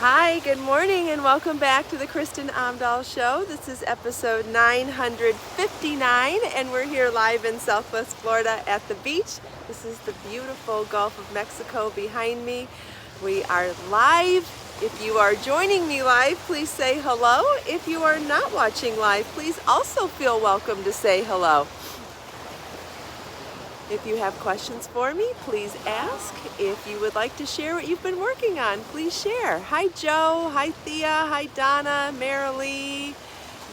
Hi, good morning, and welcome back to the Kristin Omdahl Show. This is episode 959, and we're here live in Southwest Florida at the beach. This is the beautiful Gulf of Mexico behind me. We are live. If you are joining me live, please say hello. If you are not watching live, please also feel welcome to say hello. If you have questions for me, please ask. If you would like to share what you've been working on, please share. Hi, Joe. Hi, Thea. Hi, Donna, Marilee.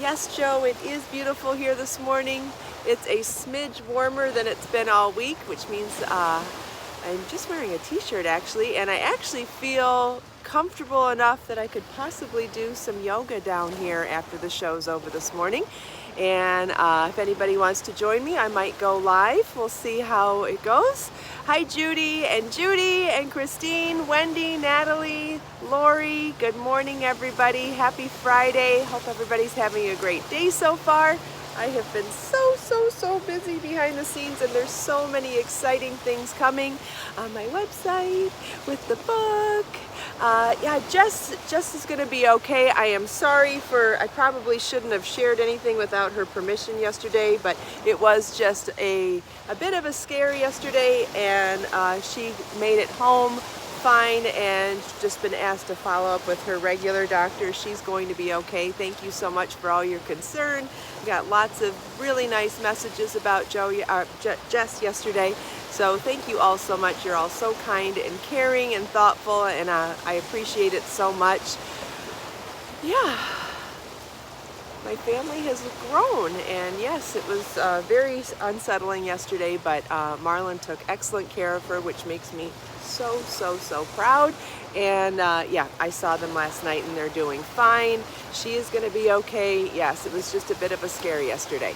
Yes, Joe, it is beautiful here this morning. It's a smidge warmer than it's been all week, which means I'm just wearing a t-shirt actually, and I actually feel comfortable enough that I could possibly do some yoga down here after the show's over this morning. And if anybody wants to join me, I might go live. We'll see how it goes. Hi, Judy and Christine, Wendy, Natalie, Lori. Good morning, everybody. Happy Friday. Hope everybody's having a great day so far. I have been so busy behind the scenes, and there's so many exciting things coming on my website with the book. Jess is going to be okay. I am sorry I probably shouldn't have shared anything without her permission yesterday, but it was just a bit of a scare yesterday, and she made it home fine and just been asked to follow up with her regular doctor. She's going to be okay. Thank you so much for all your concern. We got lots of really nice messages about Jess yesterday. So thank you all so much. You're all so kind and caring and thoughtful, and I appreciate it so much. Yeah, my family has grown, and yes, it was very unsettling yesterday, but Marlon took excellent care of her, which makes me so proud. And I saw them last night and they're doing fine. She is going to be okay. Yes, it was just a bit of a scare yesterday,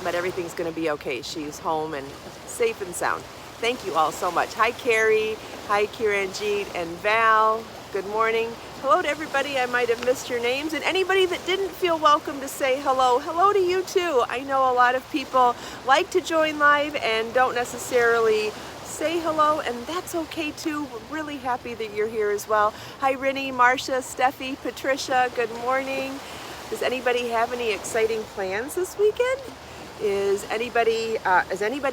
but everything's going to be okay. She's home and safe and sound. Thank you all so much. Hi, Carrie. Hi, Kiranjit and Val. Good morning. Hello to everybody. I might have missed your names, and anybody that didn't feel welcome to say hello to you too. I know a lot of people like to join live and don't necessarily say hello, and that's okay too. We're really happy that you're here as well. Hi, Rinny, Marcia, Steffi, Patricia. Good morning. Does anybody have any exciting plans this weekend? Is anybody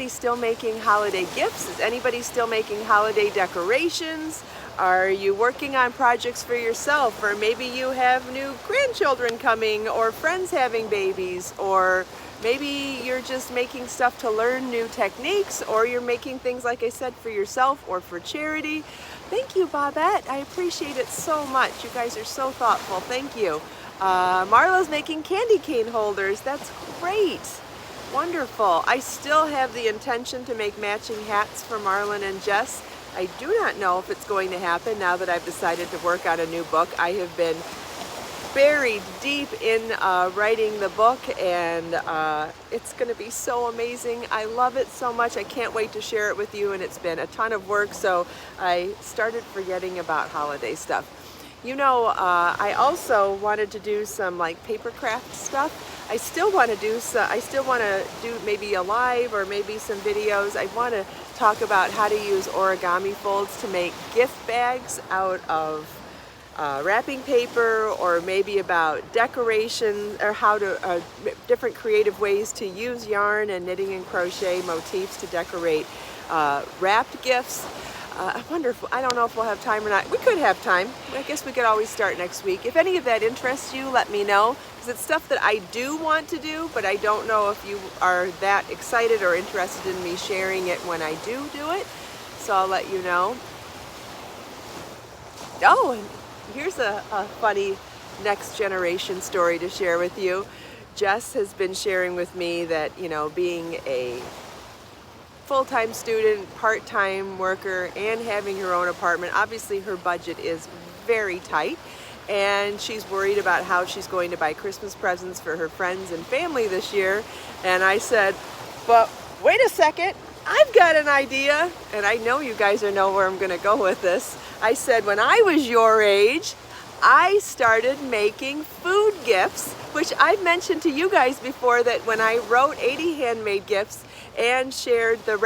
still making holiday gifts? Is anybody still making holiday decorations? Are you working on projects for yourself? Or maybe you have new grandchildren coming, or friends having babies, or maybe you're just making stuff to learn new techniques, or you're making things, like I said, for yourself or for charity. Thank you, Bobette. I appreciate it so much. You guys are so thoughtful. Thank you. Marla's making candy cane holders. That's great. Wonderful. I still have the intention to make matching hats for Marlon and Jess. I do not know if it's going to happen now that I've decided to work on a new book. I have been buried deep in writing the book, and it's going to be so amazing. I love it so much. I can't wait to share it with you, and it's been a ton of work, so I started forgetting about holiday stuff. You know, I also wanted to do some like paper craft stuff. I still want to do maybe a live or maybe some videos. I want to talk about how to use origami folds to make gift bags out of wrapping paper, or maybe about decoration, or how to different creative ways to use yarn and knitting and crochet motifs to decorate wrapped gifts. Wonderful. I don't know if we'll have time or not. We could have time. I guess we could always start next week. If any of that interests you, let me know, because it's stuff that I do want to do, but I don't know if you are that excited or interested in me sharing it when I do it. So I'll let you know. Oh, and here's a funny next generation story to share with you. Jess has been sharing with me that, you know, being a full-time student, part-time worker, and having her own apartment, obviously her budget is very tight, and she's worried about how she's going to buy Christmas presents for her friends and family this year. And I said, but wait a second, I've got an idea, and I know you guys know where I'm going to go with this. I said, when I was your age, I started making food gifts, which I've mentioned to you guys before, that when I wrote 80 handmade gifts and shared the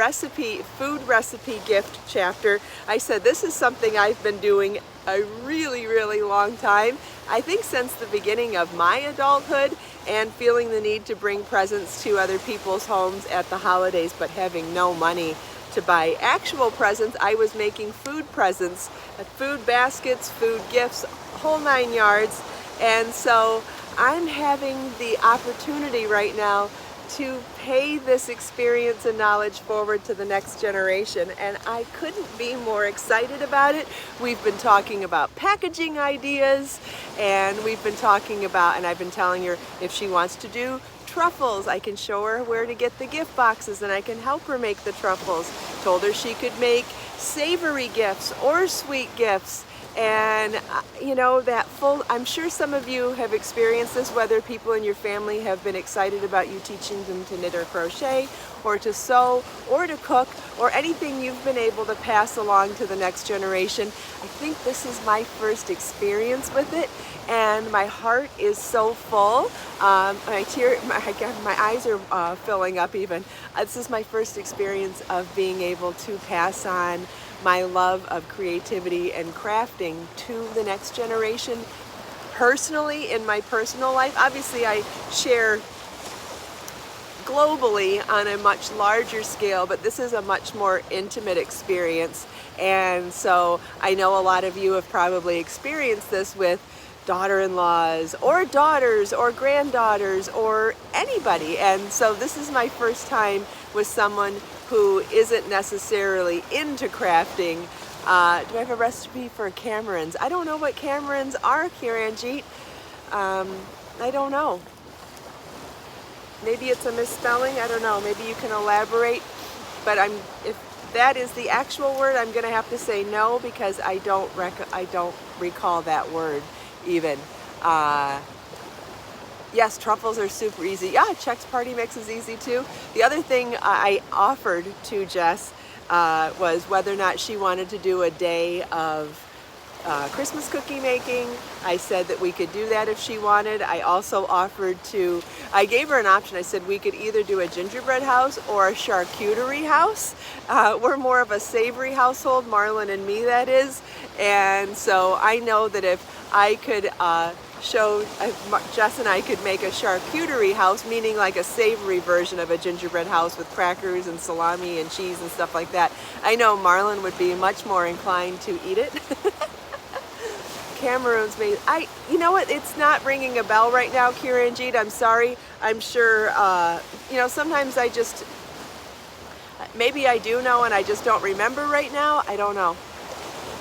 food recipe gift chapter, I said this is something I've been doing a really, really long time. I think since the beginning of my adulthood, and feeling the need to bring presents to other people's homes at the holidays, but having no money to buy actual presents. I was making food presents, food baskets, food gifts, whole 9 yards. And so I'm having the opportunity right now to pay this experience and knowledge forward to the next generation, and I couldn't be more excited about it. We've been talking about packaging ideas, and we've been talking about, and I've been telling her if she wants to do truffles, I can show her where to get the gift boxes and I can help her make the truffles. Told her she could make savory gifts or sweet gifts. And you know, I'm sure some of you have experienced this, whether people in your family have been excited about you teaching them to knit or crochet, or to sew, or to cook, or anything you've been able to pass along to the next generation. I think this is my first experience with it, and my heart is so full. My eyes are filling up even. This is my first experience of being able to pass on my love of creativity and crafting to the next generation. Personally, in my personal life, obviously I share globally on a much larger scale, but this is a much more intimate experience. And so I know a lot of you have probably experienced this with daughter-in-laws or daughters or granddaughters or anybody. And so this is my first time with someone who isn't necessarily into crafting. Do I have a recipe for camerons? I don't know what camerons are, Kiranjit. I don't know. Maybe it's a misspelling. I don't know. Maybe you can elaborate. But if that is the actual word, I'm going to have to say no, because I don't recall that word even. Yes, truffles are super easy. Yeah, Chex Party Mix is easy too. The other thing I offered to Jess was whether or not she wanted to do a day of Christmas cookie making. I said that we could do that if she wanted. I also offered I gave her an option. I said we could either do a gingerbread house or a charcuterie house. We're more of a savory household, Marlon and me, that is. And so I know that if I could Jess and I could make a charcuterie house, meaning like a savory version of a gingerbread house with crackers and salami and cheese and stuff like that. I know Marlon would be much more inclined to eat it. Cameroons made, you know what, it's not ringing a bell right now, Kiranjit, I'm sorry. I'm sure, you know, sometimes maybe I do know and I just don't remember right now. I don't know.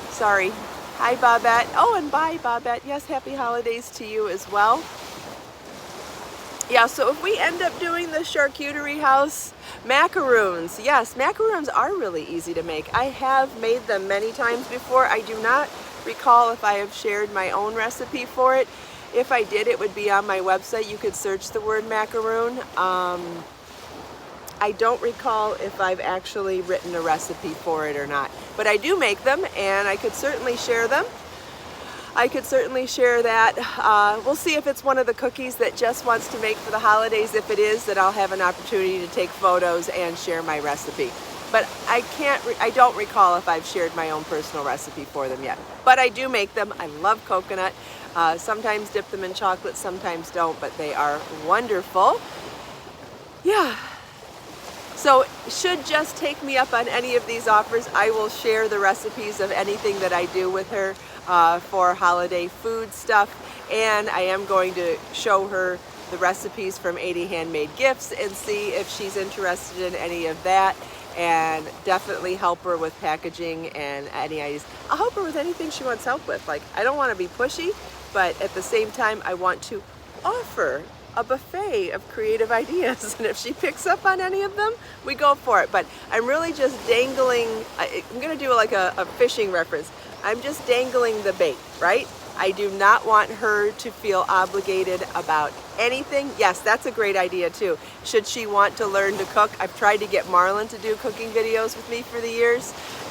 Sorry. Hi, Babette. Oh, and bye, Babette. Yes, happy holidays to you as well. Yeah, so if we end up doing the charcuterie house, macaroons. Yes, macaroons are really easy to make. I have made them many times before. I do not recall if I have shared my own recipe for it. If I did, it would be on my website. You could search the word macaroon. I don't recall if I've actually written a recipe for it or not, but I do make them and I could certainly share them. I could certainly share that. We'll see if it's one of the cookies that Jess wants to make for the holidays. If it is, then I'll have an opportunity to take photos and share my recipe. But I don't recall if I've shared my own personal recipe for them yet. But I do make them. I love coconut. Sometimes dip them in chocolate, sometimes don't, but they are wonderful. Yeah. So should Jess take me up on any of these offers, I will share the recipes of anything that I do with her for holiday food stuff. And I am going to show her the recipes from 80 Handmade Gifts and see if she's interested in any of that, and definitely help her with packaging and any ideas. I'll help her with anything she wants help with. Like, I don't want to be pushy, but at the same time, I want to offer a buffet of creative ideas, and if she picks up on any of them, we go for it. But I'm really just dangling, I'm gonna do like a fishing reference. I'm just dangling the bait, right? I do not want her to feel obligated about anything. Yes, that's a great idea too. Should she want to learn to cook? I've tried to get Marlon to do cooking videos with me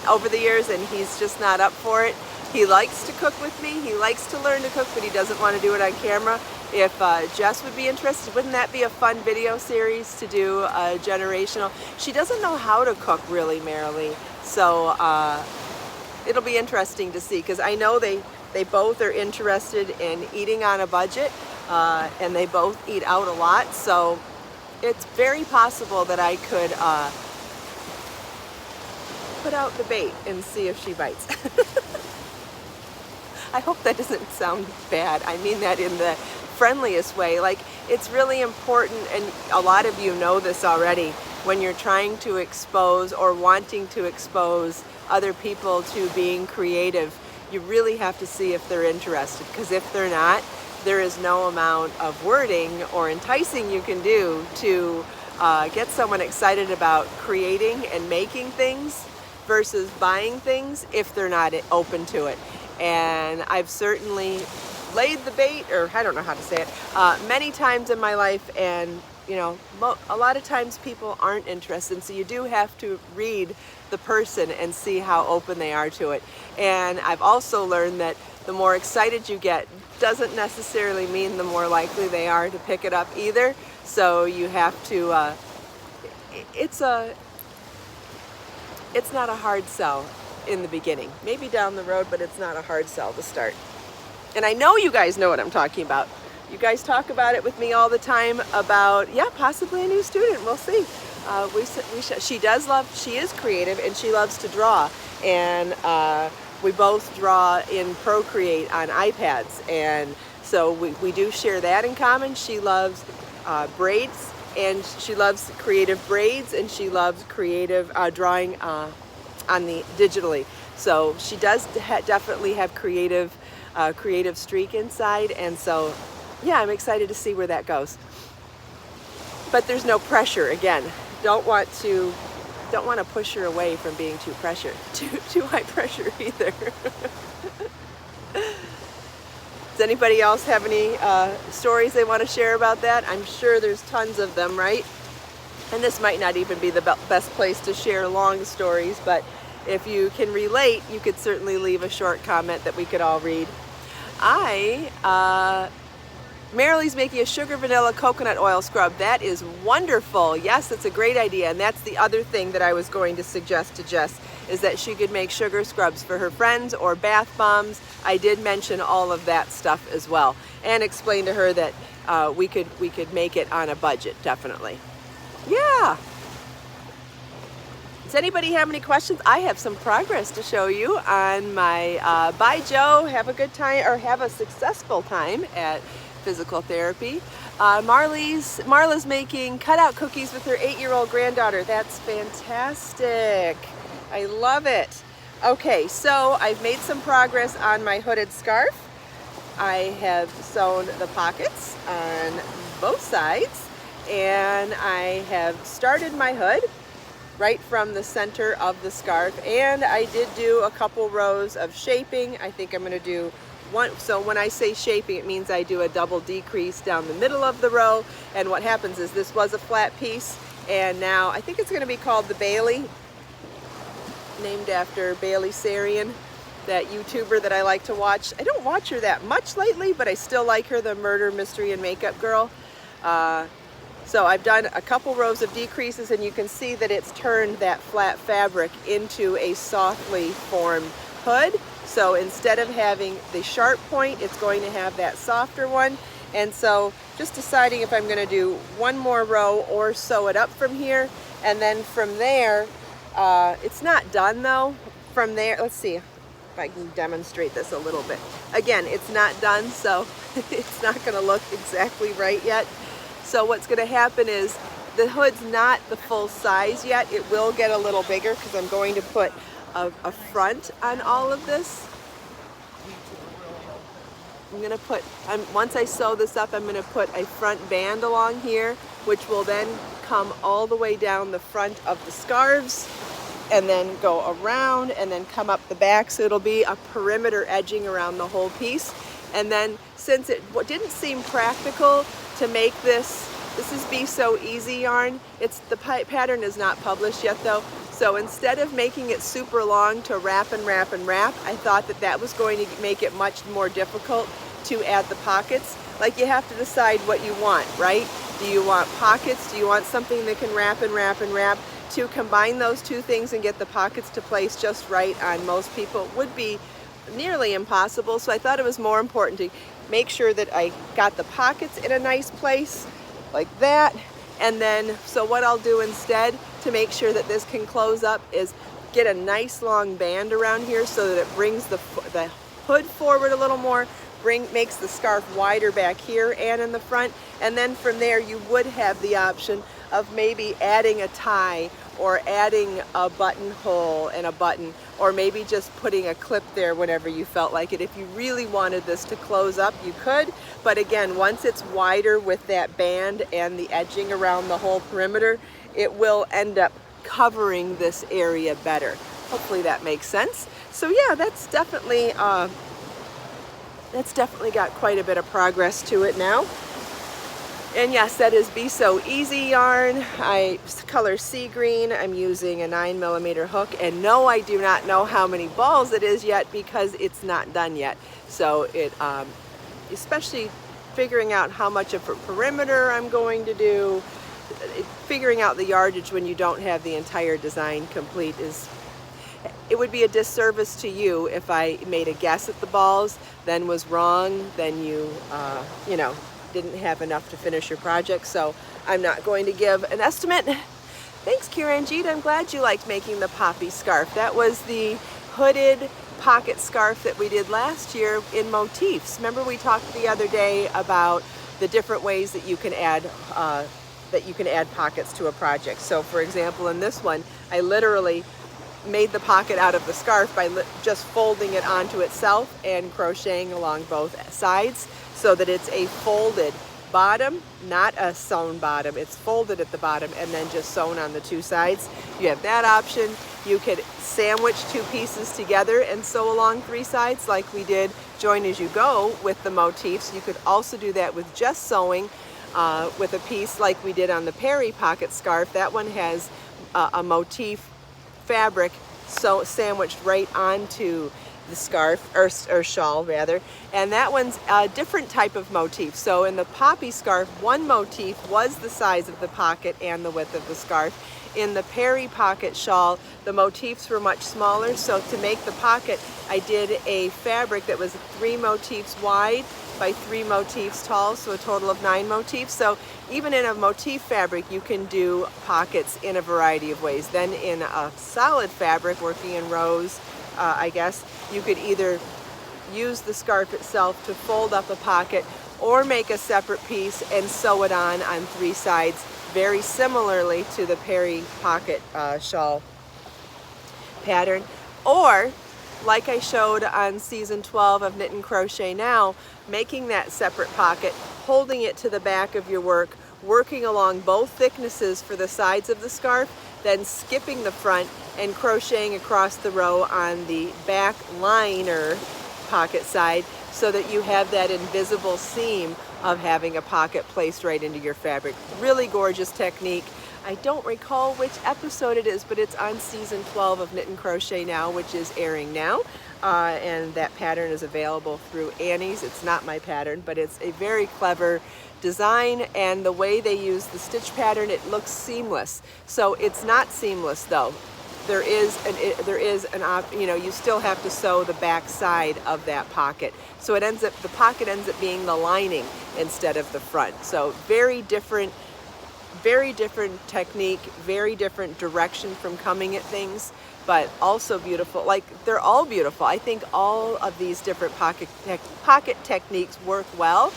over the years, and he's just not up for it. He likes to cook with me, he likes to learn to cook, but he doesn't want to do it on camera. If Jess would be interested, wouldn't that be a fun video series to do a generational? She doesn't know how to cook really, Marilee, so it'll be interesting to see, because I know they both are interested in eating on a budget, and they both eat out a lot, so it's very possible that I could put out the bait and see if she bites. I hope that doesn't sound bad. I mean that in the friendliest way. Like, it's really important, and a lot of you know this already, when you're trying to expose or wanting to expose other people to being creative, you really have to see if they're interested, because if they're not, there is no amount of wording or enticing you can do to get someone excited about creating and making things versus buying things if they're not open to it. And I've certainly laid the bait, or I don't know how to say it, many times in my life, and you know, a lot of times people aren't interested, so you do have to read the person and see how open they are to it. And I've also learned that the more excited you get doesn't necessarily mean the more likely they are to pick it up either. So you have to, it's not a hard sell in the beginning. Maybe down the road, but it's not a hard sell to start. And I know you guys know what I'm talking about. You guys talk about it with me all the time about, yeah, possibly a new student. We'll see. She is creative, and she loves to draw. And we both draw in Procreate on iPads. And so we do share that in common. She loves braids, and she loves creative braids, and she loves creative drawing on the digitally. So she does definitely have creative streak inside, and so yeah, I'm excited to see where that goes. But there's no pressure. Again, don't want to push her away from being too high pressure either. Does anybody else have any stories they want to share about that? I'm sure there's tons of them, right? And this might not even be the best place to share long stories, but if you can relate, you could certainly leave a short comment that we could all read. Marilee's making a sugar vanilla coconut oil scrub. That is wonderful. Yes, it's a great idea. And that's the other thing that I was going to suggest to Jess, is that she could make sugar scrubs for her friends or bath bombs. I did mention all of that stuff as well, and explain to her that we could make it on a budget, definitely. Yeah. Does anybody have any questions? I have some progress to show you on my Bye Joe, have a good time, or have a successful time at physical therapy. Marla's making cutout cookies with her 8-year-old granddaughter. That's fantastic. I love it. Okay, so I've made some progress on my hooded scarf. I have sewn the pockets on both sides, and I have started my hood right from the center of the scarf, and I did do a couple rows of shaping. I think I'm going to do one. So when I say shaping, it means I do a double decrease down the middle of the row, and what happens is this was a flat piece, and now I think it's going to be called the Bailey, named after Bailey Sarian, that YouTuber that I like to watch. I don't watch her that much lately, but I still like her, the murder, mystery, and makeup girl. So I've done a couple rows of decreases, and you can see that it's turned that flat fabric into a softly formed hood. So instead of having the sharp point, it's going to have that softer one. And so just deciding if I'm going to do one more row or sew it up from here. And then from there, it's not done though. From there, let's see if I can demonstrate this a little bit. Again, it's not done, so it's not going to look exactly right yet. So what's going to happen is the hood's not the full size yet. It will get a little bigger because I'm going to put a front on all of this. I'm going to put, once I sew this up, I'm going to put a front band along here, which will then come all the way down the front of the scarves, and then go around and then come up the back. So it'll be a perimeter edging around the whole piece. And then since it didn't seem practical to make this is Be So Easy yarn. The pattern is not published yet though. So instead of making it super long to wrap and wrap and wrap, I thought that was going to make it much more difficult to add the pockets. Like, you have to decide what you want, right? Do you want pockets? Do you want something that can wrap and wrap and wrap to combine those two things and get the pockets to place just right on most people would be nearly impossible. So I thought it was more important to make sure that I got the pockets in a nice place like that. And then, so what I'll do instead to make sure that this can close up is get a nice long band around here so that it brings the hood forward a little more, makes the scarf wider back here and in the front. And then from there you would have the option of maybe adding a tie or adding a buttonhole and a button, or maybe just putting a clip there whenever you felt like it. If you really wanted this to close up, you could. But again, once it's wider with that band and the edging around the whole perimeter, it will end up covering this area better. Hopefully that makes sense. So yeah, that's definitely got quite a bit of progress to it now. And yes, that is Be So Easy yarn. I color sea green. I'm using a 9mm hook, and no, I do not know how many balls it is yet because it's not done yet. So it, especially figuring out how much of a perimeter I'm going to do, figuring out the yardage when you don't have the entire design complete it would be a disservice to you if I made a guess at the balls, then was wrong, then you know, didn't have enough to finish your project. So I'm not going to give an estimate. Thanks, Kiranjit. I'm glad you liked making the poppy scarf. That was the hooded pocket scarf that we did last year in motifs. Remember we talked the other day about the different ways that you can add pockets to a project. So for example, in this one, I literally made the pocket out of the scarf by just folding it onto itself and crocheting along both sides so that it's a folded bottom, not a sewn bottom. It's folded at the bottom and then just sewn on the two sides. You have that option. You could sandwich two pieces together and sew along three sides like we did Join As You Go with the motifs. You could also do that with just sewing with a piece like we did on the Perry pocket scarf. That one has a motif fabric sandwiched right onto the scarf, or shawl rather, and that one's a different type of motif. So in the poppy scarf, one motif was the size of the pocket and the width of the scarf. In the Perry pocket shawl, the motifs were much smaller, so to make the pocket, I did a fabric that was 3 motifs wide by 3 motifs tall, so a total of 9 motifs. So even in a motif fabric, you can do pockets in a variety of ways. Then in a solid fabric, working in rows, I guess, you could either use the scarf itself to fold up a pocket or make a separate piece and sew it on 3 sides, very similarly to the Perry pocket shawl pattern. Or, like I showed on season 12 of Knit and Crochet Now, making that separate pocket, holding it to the back of your work, working along both thicknesses for the sides of the scarf, then skipping the front and crocheting across the row on the back liner pocket side so that you have that invisible seam of having a pocket placed right into your fabric. Really gorgeous technique. I don't recall which episode it is, but it's on season 12 of Knit and Crochet Now, which is airing now. And that pattern is available through Annie's. It's not my pattern, but it's a very clever design, and the way they use the stitch pattern, it looks seamless. So it's not seamless though. There is you know, you still have to sew the back side of that pocket. So the pocket ends up being the lining instead of the front. So very different technique, very different direction from coming at things, but also beautiful. Like, they're all beautiful. I think all of these different pocket techniques work well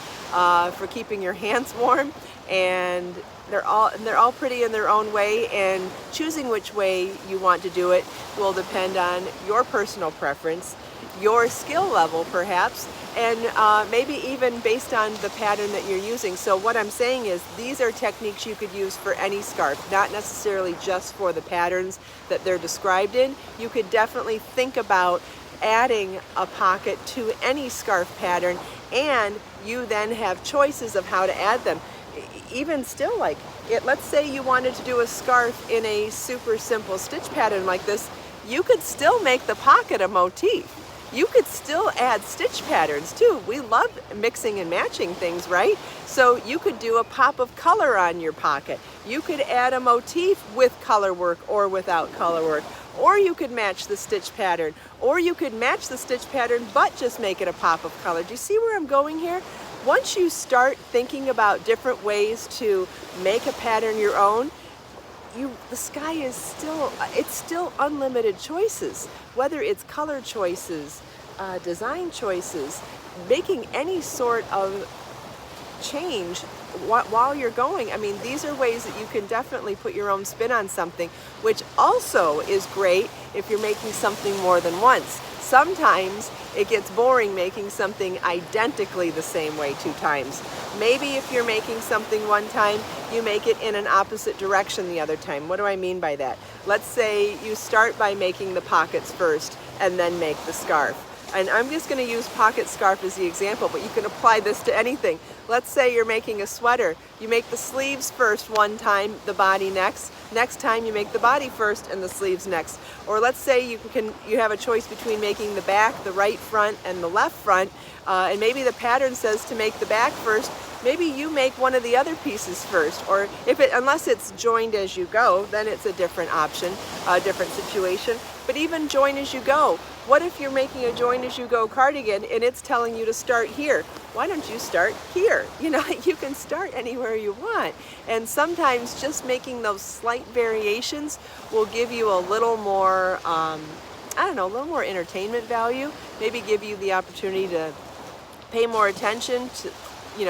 for keeping your hands warm, and they're all pretty in their own way, and choosing which way you want to do it will depend on your personal preference, your skill level perhaps, and maybe even based on the pattern that you're using. So what I'm saying is these are techniques you could use for any scarf, not necessarily just for the patterns that they're described in. You could definitely think about adding a pocket to any scarf pattern, and you then have choices of how to add them. Even still, like, let's say you wanted to do a scarf in a super simple stitch pattern like this, you could still make the pocket a motif. You could still add stitch patterns too. We love mixing and matching things, right? So you could do a pop of color on your pocket. You could add a motif with color work or without color work. Or you could match the stitch pattern. Or you could match the stitch pattern but just make it a pop of color. Do you see where I'm going here? Once you start thinking about different ways to make a pattern your own, the sky is still unlimited choices, whether it's color choices, design choices, making any sort of change while you're going. I mean, these are ways that you can definitely put your own spin on something, which also is great if you're making something more than once. Sometimes it gets boring making something identically the same way 2 times. Maybe if you're making something one time, you make it in an opposite direction the other time. What do I mean by that? Let's say you start by making the pockets first and then make the scarf. And I'm just going to use pocket scarf as the example, but you can apply this to anything. Let's say you're making a sweater. You make the sleeves first one time, the body next. Next time you make the body first and the sleeves next. Or let's say you have a choice between making the back, the right front, and the left front. And maybe the pattern says to make the back first. Maybe you make one of the other pieces first. Or unless it's joined as you go, then it's a different option, a different situation. But even join as you go. What if you're making a join as you go cardigan and it's telling you to start here? Why don't you start here? You know, you can start anywhere you want. And sometimes just making those slight variations will give you a little more, a little more entertainment value. Maybe give you the opportunity to pay more attention to,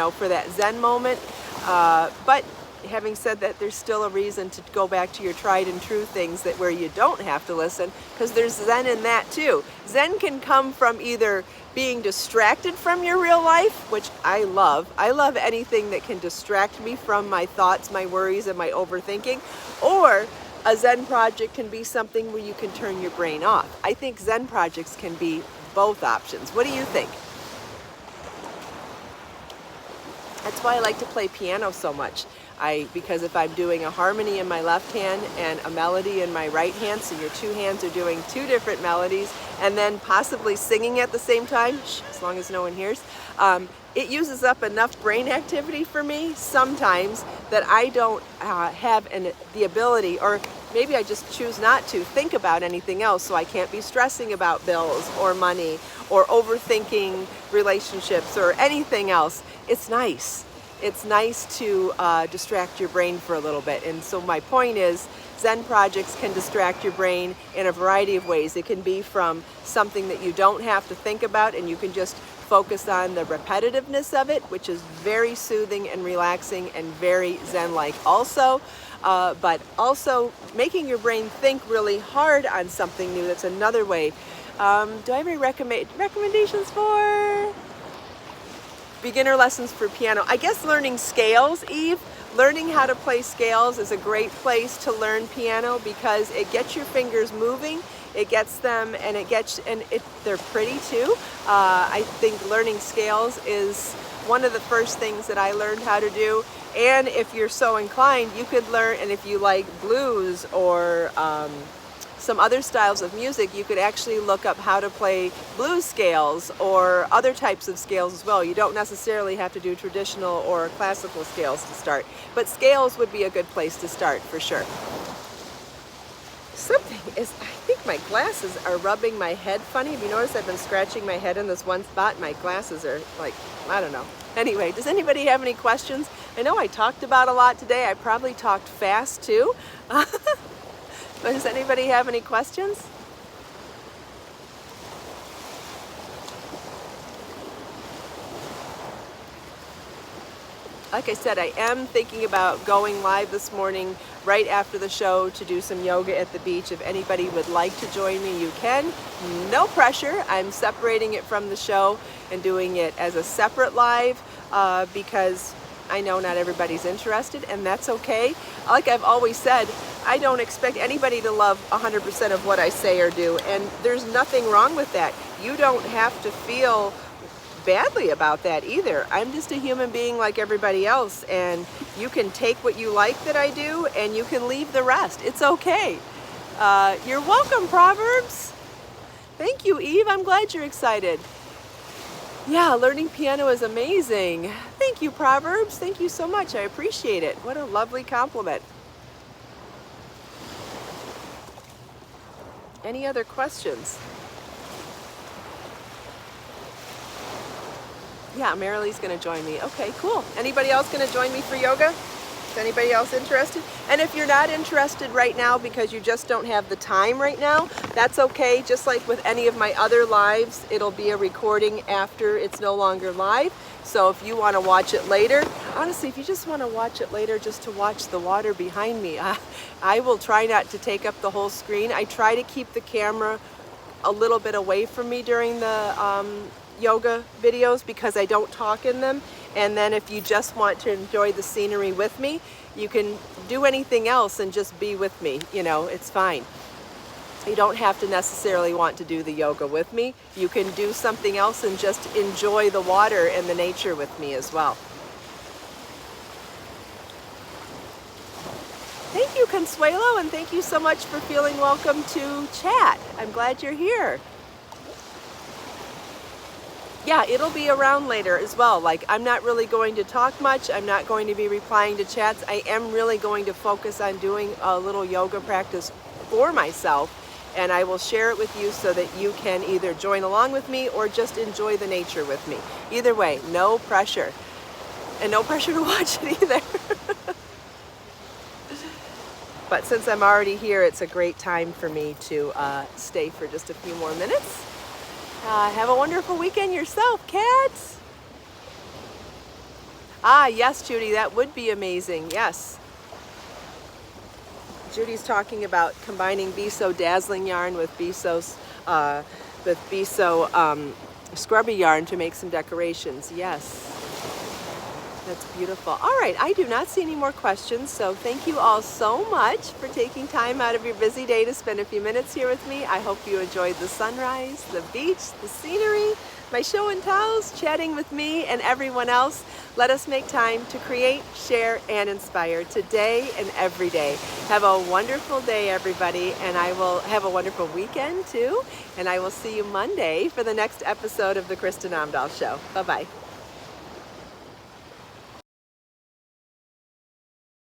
for that Zen moment. But having said that, there's still a reason to go back to your tried and true things where you don't have to listen, because there's Zen in that too. Zen can come from either being distracted from your real life, which I love. I love anything that can distract me from my thoughts, my worries, and my overthinking. Or a Zen project can be something where you can turn your brain off. I think Zen projects can be both options. What do you think? That's why I like to play piano so much. Because if I'm doing a harmony in my left hand and a melody in my right hand, so your 2 hands are doing 2 different melodies and then possibly singing at the same time, as long as no one hears, it uses up enough brain activity for me sometimes that I don't have the ability, or maybe I just choose not to think about anything else, so I can't be stressing about bills or money or overthinking relationships or anything else. It's nice. It's nice to distract your brain for a little bit. And so my point is, Zen projects can distract your brain in a variety of ways. It can be from something that you don't have to think about and you can just focus on the repetitiveness of it, which is very soothing and relaxing and very Zen-like also. But also making your brain think really hard on something new. That's another way. Do I have any recommendations for beginner lessons for piano? I guess learning scales, Eve. Learning how to play scales is a great place to learn piano because it gets your fingers moving. It gets them, and they're pretty too. I think learning scales is one of the first things that I learned how to do. And if you're so inclined, you could learn, and if you like blues or some other styles of music, you could actually look up how to play blues scales or other types of scales as well. You don't necessarily have to do traditional or classical scales to start, but scales would be a good place to start for sure. I think my glasses are rubbing my head funny. Have you noticed I've been scratching my head in this one spot? My glasses are like, I don't know. Anyway, does anybody have any questions? I know I talked about a lot today. I probably talked fast too. But does anybody have any questions? Like I said, I am thinking about going live this morning right after the show to do some yoga at the beach. If anybody would like to join me, you can. No pressure. I'm separating it from the show and doing it as a separate live because I know not everybody's interested, and that's okay. Like I've always said, I don't expect anybody to love 100% of what I say or do, and there's nothing wrong with that. You don't have to feel badly about that either. I'm just a human being like everybody else, and you can take what you like that I do, and you can leave the rest. It's okay. You're welcome, Proverbs. Thank you, Eve. I'm glad you're excited. Yeah, learning piano is amazing. Thank you, Proverbs. Thank you so much. I appreciate it. What a lovely compliment. Any other questions? Yeah, Marilee's going to join me. Okay, cool. Anybody else going to join me for yoga? Is anybody else interested? And if you're not interested right now because you just don't have the time right now, that's okay. Just like with any of my other lives, it'll be a recording after it's no longer live. So if you want to watch it later, honestly, if you just want to watch it later just to watch the water behind me, I will try not to take up the whole screen. I try to keep the camera a little bit away from me during the yoga videos because I don't talk in them. And then if you just want to enjoy the scenery with me, you can do anything else and just be with me. You know, it's fine. You don't have to necessarily want to do the yoga with me. You can do something else and just enjoy the water and the nature with me as well. Thank you, Consuelo, and thank you so much for feeling welcome to chat. I'm glad you're here. Yeah, it'll be around later as well. Like, I'm not really going to talk much. I'm not going to be replying to chats. I am really going to focus on doing a little yoga practice for myself, and I will share it with you so that you can either join along with me or just enjoy the nature with me. Either way, no pressure. And no pressure to watch it either. But since I'm already here, it's a great time for me to stay for just a few more minutes. Have a wonderful weekend yourself, cats. Ah, yes, Judy, that would be amazing. Yes. Judy's talking about combining Biso dazzling yarn with Biso scrubby yarn to make some decorations. Yes. That's beautiful. All right, I do not see any more questions, so thank you all so much for taking time out of your busy day to spend a few minutes here with me. I hope you enjoyed the sunrise, the beach, the scenery, my show and tells, chatting with me and everyone else. Let us make time to create, share, and inspire today and every day. Have a wonderful day, everybody, and I will have a wonderful weekend too, and I will see you Monday for the next episode of the Kristin Omdahl Show. Bye-bye.